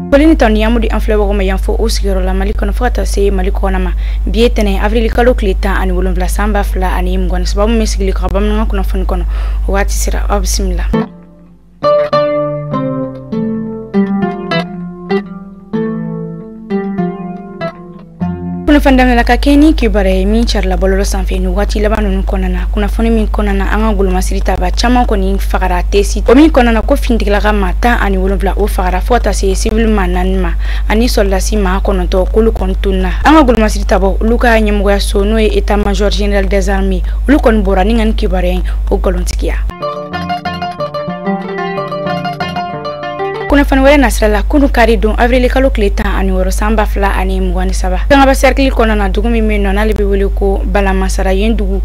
Polini tani yamu di anfle wago mayanfo usigero la Mali kono fata se Mali kono ma bietene avril kalo klita ani wolonvla samba fla ani mgwana sababu mesigili kabam nga kuna fani kono wati sira bismillah. Kuna fandamna la kakeni kibare mi charla bololo sanfe no wati labanu konana kuna foni min konana anga guluma sirita ba chama ko ni fagara tesi o min konana ko findigla ga mata ani wolonvla o fagara fota se civil mananma ani soldasi ma kono to kulu kontuna anga guluma sirita bo luka nyemgo ya sono e état major général des armées lukon borani ngan kibare o golontikia. Kuna fanwele nasrala kunu kari don avril kalo kleta ani woro samba fla ani mgwani saba kanga ba cercle kono na dugu mi meno na libe wele ko bala masara yendugu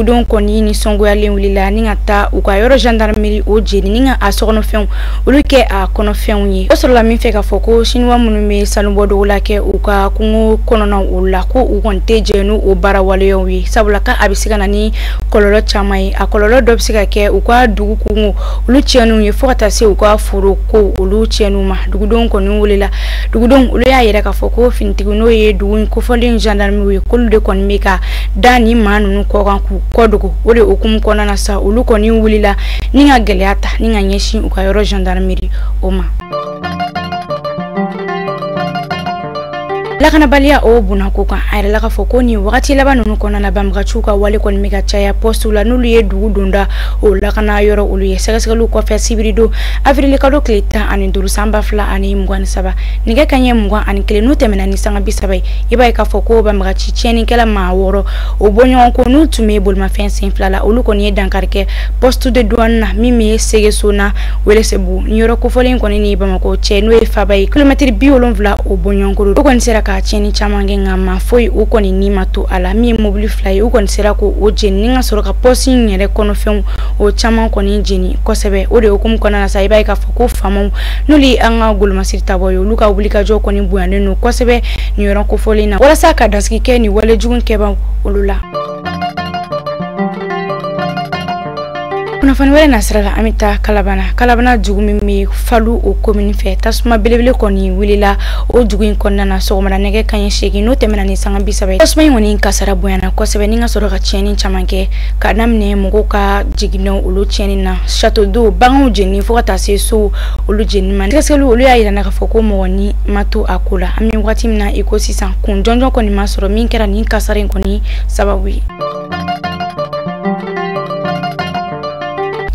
don koni ni songo ya lenwilila ni ngata uka yoro gendarmerie o jeni ni nga asokono fen uluke a kono fen yi osorola mi feka foko shinwa munu me salumbo do lake uka kungu kono na ula ko ukonte jenu o bara wale yowi sabula ka abisika na ni kololo chamai a kololo dobsika ke uka dugu kungu uluchenu ye fokata se uka furu ko ulu chenuma dugudon ko ni wulila dugudon ulu ya yere ka foko fintigu no ye dugun ko folin gendarmerie kul de kon meka dani manu ko kan ku kodugo wole okum kona na sa ulu ko ni wulila ni nga geleata ni nga nyeshi ukayoro gendarmerie oma lakana balia o buna kuka ayre laka foko ni wakati labanu kona na bamgachuka wale kon mega chaya postula nulu ye dugudunda o lakana yoro ulu ye sagasagalu ko fa sibrido avril kado kleta ani duru samba fla ani mgwan saba niga kanye mgwan ani kele no temena ni sanga bisabai iba ka foko bamgachi cheni kala ma woro o bonyo ko no tume bol ma fensin fla la ulu kon ye dankarke postu de douane mimi segesona wele sebu nyoro ko folen kon ni bamako cheno e fabai kilometre biolon vla o bonyo ko kon sera cheni chamange ngama foi uko ni nima to ala mi mobile fly uko nsera ko o jeni nga soroka posi nyere kono fen o chama ko ni jeni ko sebe o de okum kona na saiba ka foko famo nuli anga gulma sirta boyo luka obulika jo ko ni buane no ko sebe ni yoron ko folina wala saka daski ke ni wala jugun keba ulula kuna fanwele nasrala amita kalabana jugumi mi falu o commune fe tasuma belebele koni wilila o jugun konna na so mara nege kanye shegi no temena ni sanga bisabe tasuma ngoni kasara boyana ko sebe ninga soro ka cheni chamanke ka namne mugo ka jigino ulu cheni na chateau d'eau bangu jeni fokata se so ulu jeni man keselu ulu ya ira na ka foko mo woni matu akula ami wati mna ecosystem kun jonjo koni masoro min kera ni kasare koni sababu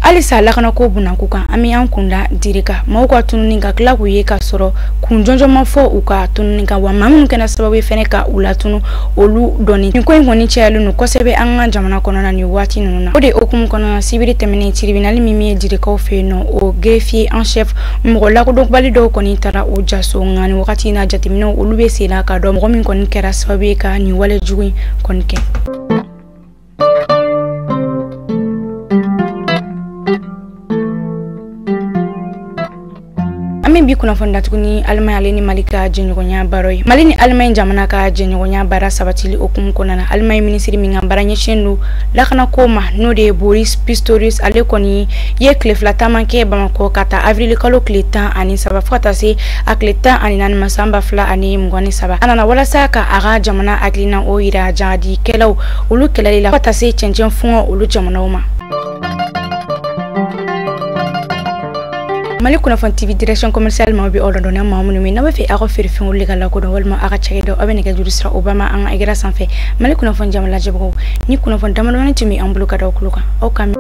alisa lakana ko buna kuka ami an kunda dirika mauka tununinga kla ku ye ka soro kunjonjo mafo uka tununinga wa mamun kana sababu fene ka ulatunu olu doni ko ngoni chelu no kosebe anga jamana kono na ni wati nuna ode okum kono na sibiri temene tribunal mimi dirika o feno o greffier en chef mo la ko donc balido koni tara o jaso ngani wakati na jatimino olu be sela ka do mo min kon kera sababu ka ni wala jugi konke bi kuna fonda tukuni alma aleni malika jenyogonya baroy malini alma jamana ka jenyogonya bara sabatili okum konana alma ministry minga baranye chenu lakana koma no de Boris Pistorius ale koni ye kleflata manke bamako kata avril kalo kleta ani saba fata se akleta ani nan masamba fla ani mngwani saba anana wala saka aga jamana aklina o ira jadi kelaw ulu kelalila fata se chenchen fungo ulu jamana uma Mali kuna fon TV direction commercial ma bi ordo na mamu mi na ba fi ako fir fin uliga la ko do walma aka chege do abene ga jurusra Obama an agira sanfe Mali kuna fon jamala jebo ni kuna fon damal wani tumi an buluka da kuluka o kam